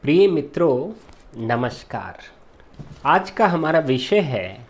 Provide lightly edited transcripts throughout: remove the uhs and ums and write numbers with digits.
प्रिय मित्रों, नमस्कार। आज का हमारा विषय है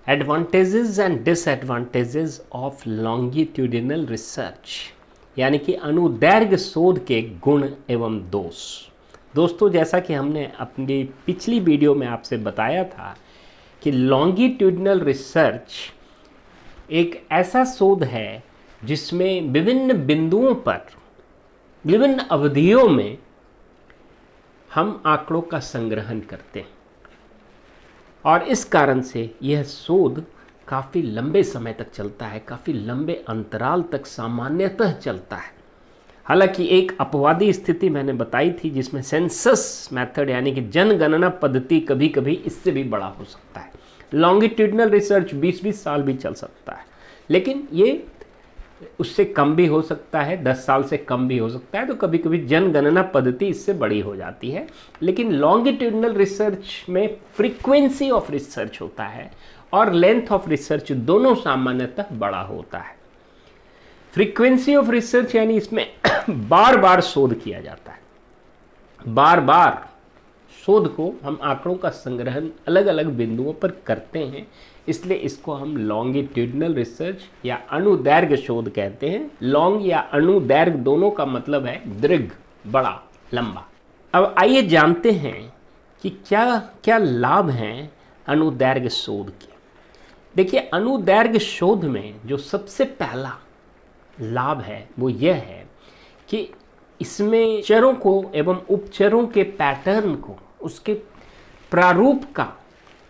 advantages and disadvantages of longitudinal research, यानी कि अनुदैर्घ्य शोध के गुण एवं दोष। दोस्तों, जैसा कि हमने अपनी पिछली वीडियो में आपसे बताया था कि लॉन्गिट्यूडिनल रिसर्च एक ऐसा शोध है जिसमें विभिन्न बिंदुओं पर विभिन्न अवधियों में हम आंकड़ों का संग्रहण करते हैं और इस कारण से यह शोध काफ़ी लंबे समय तक चलता है, काफ़ी लंबे अंतराल तक सामान्यतः चलता है। हालांकि एक अपवादी स्थिति मैंने बताई थी जिसमें सेंसस मेथड यानी कि जनगणना पद्धति कभी कभी इससे भी बड़ा हो सकता है। लॉन्गिट्यूडिनल रिसर्च 20-20 साल भी चल सकता है, लेकिन ये उससे कम भी हो सकता है, 10 साल से कम भी हो सकता है। तो कभी कभी जनगणना पद्धति इससे बड़ी हो जाती है, लेकिन लॉन्गिट्यूडिनल रिसर्च में फ्रीक्वेंसी ऑफ रिसर्च होता है और लेंथ ऑफ रिसर्च दोनों सामान्यतः बड़ा होता है। फ्रीक्वेंसी ऑफ रिसर्च यानी इसमें बार बार शोध किया जाता है, बार बार शोध को हम आंकड़ों का संग्रहण अलग अलग बिंदुओं पर करते हैं, इसलिए इसको हम लॉन्गिट्यूडिनल रिसर्च या अनुदैर्घ्य शोध कहते हैं। लॉन्ग या अनुदैर्घ्य दोनों का मतलब है दीर्घ, बड़ा, लंबा। अब आइए जानते हैं कि क्या क्या लाभ हैं अनुदैर्घ्य शोध के। देखिए, अनुदैर्घ्य शोध में जो सबसे पहला लाभ है वो यह है कि इसमें चरों को एवं उपचरों के पैटर्न को, उसके प्रारूप का,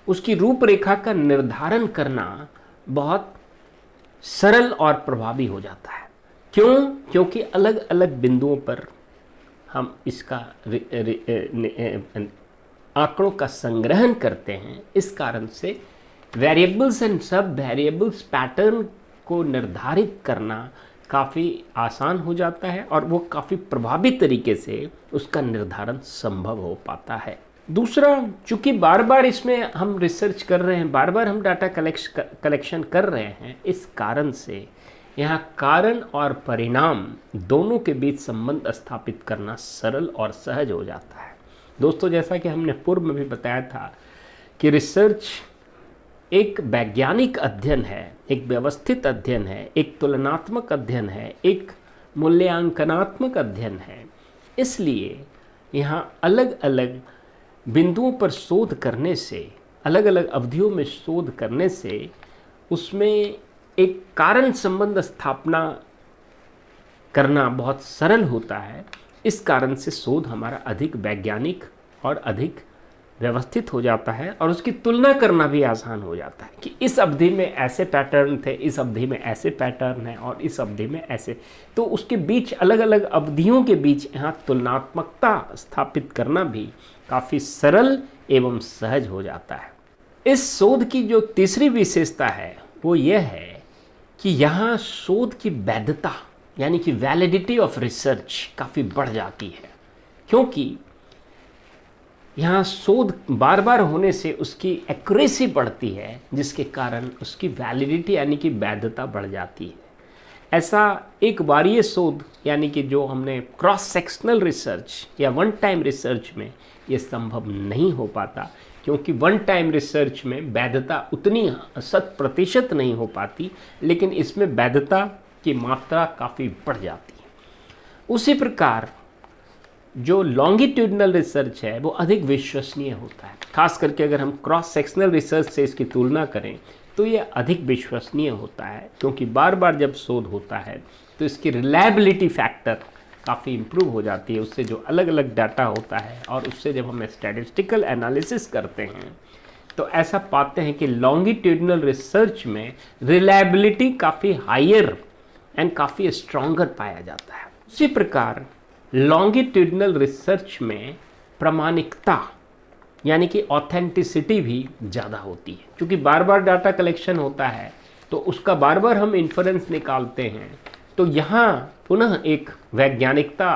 उसकी रूपरेखा का निर्धारण करना बहुत सरल और प्रभावी हो जाता है। क्योंकि अलग अलग बिंदुओं पर हम इसका आंकड़ों का संग्रहण करते हैं। इस कारण से वेरिएबल्स एंड सब वेरिएबल्स पैटर्न को निर्धारित करना काफ़ी आसान हो जाता है और वो काफ़ी प्रभावी तरीके से उसका निर्धारण संभव हो पाता है। दूसरा, चूंकि बार बार इसमें हम रिसर्च कर रहे हैं, बार बार हम डाटा कलेक्शन कर रहे हैं, इस कारण से यहाँ कारण और परिणाम दोनों के बीच संबंध स्थापित करना सरल और सहज हो जाता है। दोस्तों, जैसा कि हमने पूर्व में भी बताया था कि रिसर्च एक वैज्ञानिक अध्ययन है, एक व्यवस्थित अध्ययन है, एक तुलनात्मक अध्ययन है, एक मूल्यांकनात्मक अध्ययन है। इसलिए यहाँ अलग अलग बिंदुओं पर शोध करने से, अलग अलग अवधियों में शोध करने से उसमें एक कारण संबंध स्थापना करना बहुत सरल होता है। इस कारण से शोध हमारा अधिक वैज्ञानिक और अधिक व्यवस्थित हो जाता है और उसकी तुलना करना भी आसान हो जाता है कि इस अवधि में ऐसे पैटर्न थे, इस अवधि में ऐसे पैटर्न हैं और इस अवधि में ऐसे। तो उसके बीच, अलग अलग अवधियों के बीच यहाँ तुलनात्मकता स्थापित करना भी काफ़ी सरल एवं सहज हो जाता है। इस शोध की जो तीसरी विशेषता है वो यह है कि यहाँ शोध की वैधता यानी कि वैलिडिटी ऑफ रिसर्च काफ़ी बढ़ जाती है, क्योंकि यहाँ शोध बार बार होने से उसकी एक्यूरेसी बढ़ती है, जिसके कारण उसकी वैलिडिटी यानी कि वैधता बढ़ जाती है। ऐसा एक बारीय शोध यानी कि जो हमने क्रॉस सेक्शनल रिसर्च या वन टाइम रिसर्च में ये संभव नहीं हो पाता, क्योंकि वन टाइम रिसर्च में वैधता उतनी 100% नहीं हो पाती, लेकिन इसमें वैधता की मात्रा काफ़ी बढ़ जाती है। उसी प्रकार जो लॉन्गिट्यूडिनल रिसर्च है वो अधिक विश्वसनीय होता है। खास करके अगर हम क्रॉस सेक्शनल रिसर्च से इसकी तुलना करें तो ये अधिक विश्वसनीय होता है, क्योंकि बार बार जब शोध होता है तो इसकी रिलायबिलिटी फैक्टर काफ़ी इम्प्रूव हो जाती है। उससे जो अलग अलग डाटा होता है और उससे जब हम स्टैटिस्टिकल एनालिसिस करते हैं तो ऐसा पाते हैं कि लॉन्गिट्यूडिनल रिसर्च में रिलायबिलिटी काफ़ी हायर एंड काफ़ी स्ट्रॉन्गर पाया जाता है। उसी प्रकार लॉन्गिट्यूडिनल रिसर्च में प्रामाणिकता यानी कि ऑथेंटिसिटी भी ज़्यादा होती है, क्योंकि बार बार डाटा कलेक्शन होता है तो उसका बार बार हम इन्फरेंस निकालते हैं। तो यहाँ पुनः एक वैज्ञानिकता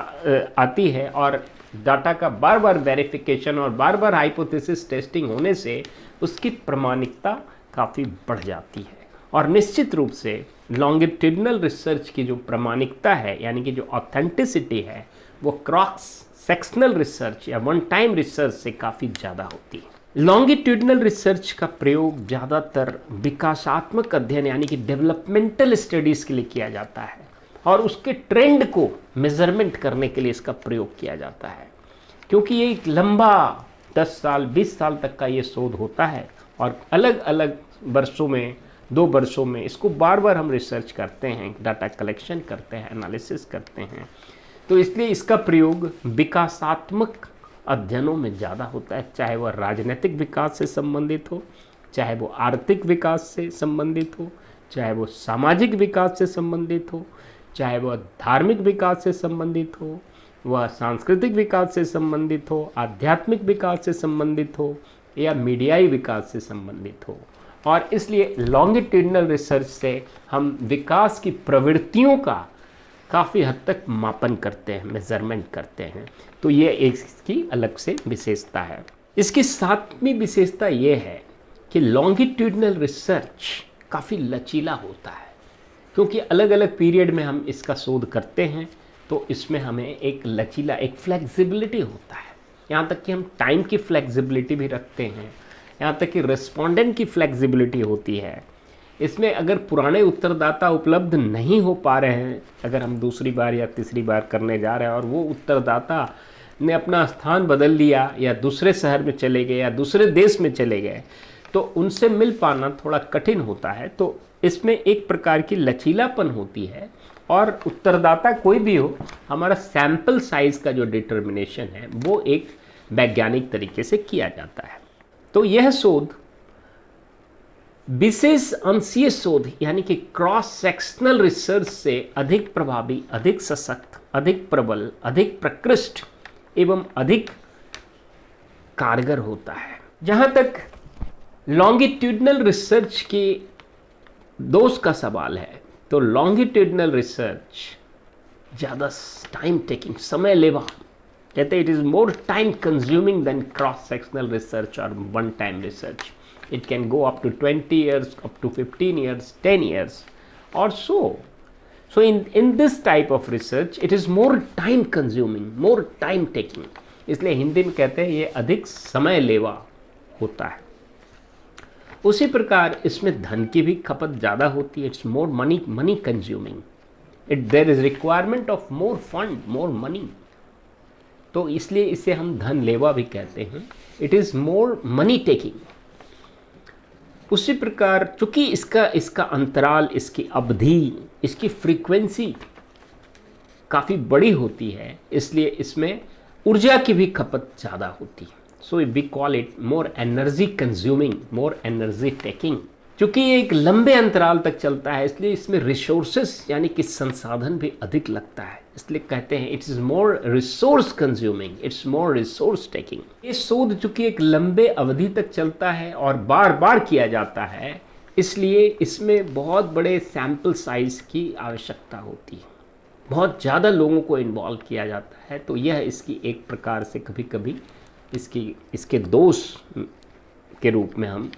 आती है और डाटा का बार बार वेरिफिकेशन और बार बार हाइपोथेसिस टेस्टिंग होने से उसकी प्रामाणिकता काफ़ी बढ़ जाती है। और निश्चित रूप से लॉन्गिट्यूडिनल रिसर्च की जो प्रामाणिकता है यानी कि जो ऑथेंटिसिटी है वो क्रॉस सेक्शनल रिसर्च या वन टाइम रिसर्च से काफ़ी ज़्यादा होती है। लॉन्गिट्यूडनल रिसर्च का प्रयोग ज़्यादातर विकासात्मक अध्ययन यानी कि डेवलपमेंटल स्टडीज़ के लिए किया जाता है और उसके ट्रेंड को मेजरमेंट करने के लिए इसका प्रयोग किया जाता है, क्योंकि ये एक लंबा 10 साल 20 साल तक का ये शोध होता है और अलग अलग वर्षों में 2 वर्षों में इसको बार बार हम रिसर्च करते हैं, डाटा कलेक्शन करते हैं, एनालिसिस करते हैं। तो इसलिए इसका प्रयोग विकासात्मक अध्ययनों में ज़्यादा होता है, चाहे वह राजनीतिक विकास से संबंधित हो, चाहे वो आर्थिक विकास से संबंधित हो, चाहे वो सामाजिक विकास से संबंधित हो, चाहे वह धार्मिक विकास से संबंधित हो, वह सांस्कृतिक विकास से संबंधित हो, आध्यात्मिक विकास से संबंधित हो या मीडियाई विकास से संबंधित हो। और इसलिए लॉन्गिट्यूडनल रिसर्च से हम विकास की प्रवृत्तियों का काफ़ी हद तक मापन करते हैं, मेजरमेंट करते हैं। तो ये एक इसकी अलग से विशेषता है। इसकी 7वीं विशेषता ये है कि लॉन्गिट्यूडनल रिसर्च काफ़ी लचीला होता है, क्योंकि अलग अलग पीरियड में हम इसका शोध करते हैं तो इसमें हमें एक लचीला, एक फ्लेक्सिबिलिटी होता है। यहाँ तक कि हम टाइम की फ्लेक्सिबिलिटी भी रखते हैं, यहाँ तक कि रिस्पोंडेंट की फ्लेक्सिबिलिटी होती है। इसमें अगर पुराने उत्तरदाता उपलब्ध नहीं हो पा रहे हैं, अगर हम दूसरी बार या तीसरी बार करने जा रहे हैं और वो उत्तरदाता ने अपना स्थान बदल लिया या दूसरे शहर में चले गए या दूसरे देश में चले गए, तो उनसे मिल पाना थोड़ा कठिन होता है। तो इसमें एक प्रकार की लचीलापन होती है और उत्तरदाता कोई भी हो, हमारा सैंपल साइज का जो डिटर्मिनेशन है वो एक वैज्ञानिक तरीके से किया जाता है। तो यह शोध विशेष अंशीय शोध यानी कि क्रॉस सेक्शनल रिसर्च से अधिक प्रभावी, अधिक सशक्त, अधिक प्रबल, अधिक प्रकृष्ट एवं अधिक कारगर होता है। जहाँ तक लॉन्गिट्यूडनल रिसर्च के दोष का सवाल है, तो लॉन्गिट्यूडनल रिसर्च ज़्यादा टाइम टेकिंग, समय लेवा, कहते हैं it is more time consuming than cross sectional research और one time research. It can go up to 20 years, up to 15 years, 10 years or so. So in this type of research, it is more time consuming, more time taking. इसलिए हिंदी में कहते हैं ये अधिक समय लेवा होता है। उसी प्रकार इसमें धन की भी खपत ज़्यादा होती है। It's more money consuming. There is requirement of more fund, more money. तो इसलिए इसे हम धन लेवा भी कहते हैं। It is more money taking. उसी प्रकार चूंकि इसका अंतराल, इसकी अवधि, इसकी फ्रीक्वेंसी काफ़ी बड़ी होती है, इसलिए इसमें ऊर्जा की भी खपत ज़्यादा होती है। So we call it more energy consuming, more energy taking. चूँकि ये एक लंबे अंतराल तक चलता है, इसलिए इसमें रिसोर्सेस यानी कि संसाधन भी अधिक लगता है। इसलिए कहते हैं it is more resource consuming, it's more resource taking. ये शोध चूँकि एक लंबे अवधि तक चलता है और बार बार किया जाता है, इसलिए इसमें बहुत बड़े सैंपल साइज की आवश्यकता होती है, बहुत ज़्यादा लोगों को इन्वॉल्व किया जाता है। तो यह इसकी एक प्रकार से कभी कभी इसके दोष के रूप में हम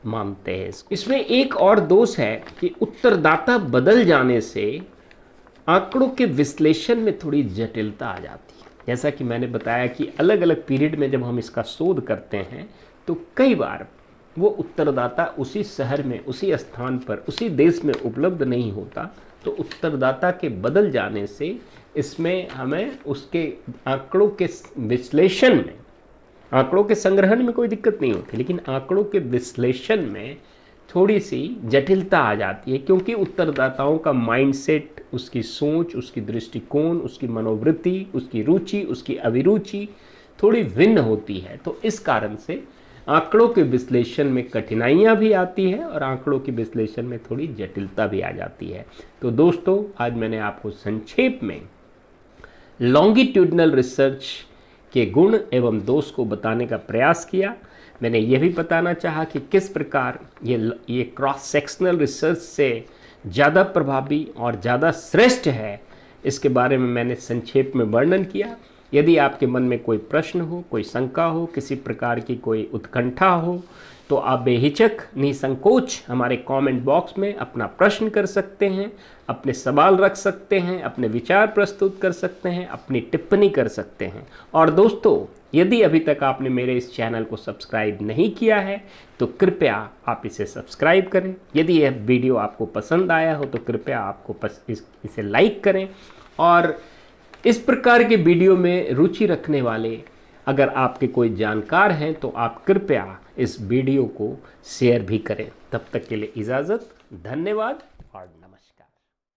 मानते हैं। इसमें एक और दोष है कि उत्तरदाता बदल जाने से आंकड़ों के विश्लेषण में थोड़ी जटिलता आ जाती है। जैसा कि मैंने बताया कि अलग अलग पीरियड में जब हम इसका शोध करते हैं तो कई बार वो उत्तरदाता उसी शहर में, उसी स्थान पर, उसी देश में उपलब्ध नहीं होता। तो उत्तरदाता के बदल जाने से इसमें हमें उसके आंकड़ों के विश्लेषण में, आंकड़ों के संग्रहण में कोई दिक्कत नहीं होती, लेकिन आंकड़ों के विश्लेषण में थोड़ी सी जटिलता आ जाती है, क्योंकि उत्तरदाताओं का माइंडसेट, उसकी सोच, उसकी दृष्टिकोण, उसकी मनोवृत्ति, उसकी रुचि, उसकी अभिरुचि थोड़ी भिन्न होती है। तो इस कारण से आंकड़ों के विश्लेषण में कठिनाइयाँ भी आती है और आंकड़ों के विश्लेषण में थोड़ी जटिलता भी आ जाती है। तो दोस्तों, आज मैंने आपको संक्षेप में लॉन्गिट्यूडनल रिसर्च के गुण एवं दोष को बताने का प्रयास किया। मैंने यह भी बताना चाहा कि किस प्रकार ये क्रॉस सेक्शनल रिसर्च से ज़्यादा प्रभावी और ज़्यादा श्रेष्ठ है, इसके बारे में मैंने संक्षेप में वर्णन किया। यदि आपके मन में कोई प्रश्न हो, कोई शंका हो, किसी प्रकार की कोई उत्कंठा हो, तो आप बेहिचक निसंकोच हमारे कमेंट बॉक्स में अपना प्रश्न कर सकते हैं, अपने सवाल रख सकते हैं, अपने विचार प्रस्तुत कर सकते हैं, अपनी टिप्पणी कर सकते हैं। और दोस्तों, यदि अभी तक आपने मेरे इस चैनल को सब्सक्राइब नहीं किया है तो कृपया आप इसे सब्सक्राइब करें। यदि यह वीडियो आपको पसंद आया हो तो कृपया आपको इसे लाइक करें, और इस प्रकार के वीडियो में रुचि रखने वाले अगर आपके कोई जानकार हैं तो आप कृपया इस वीडियो को शेयर भी करें। तब तक के लिए इजाज़त, धन्यवाद।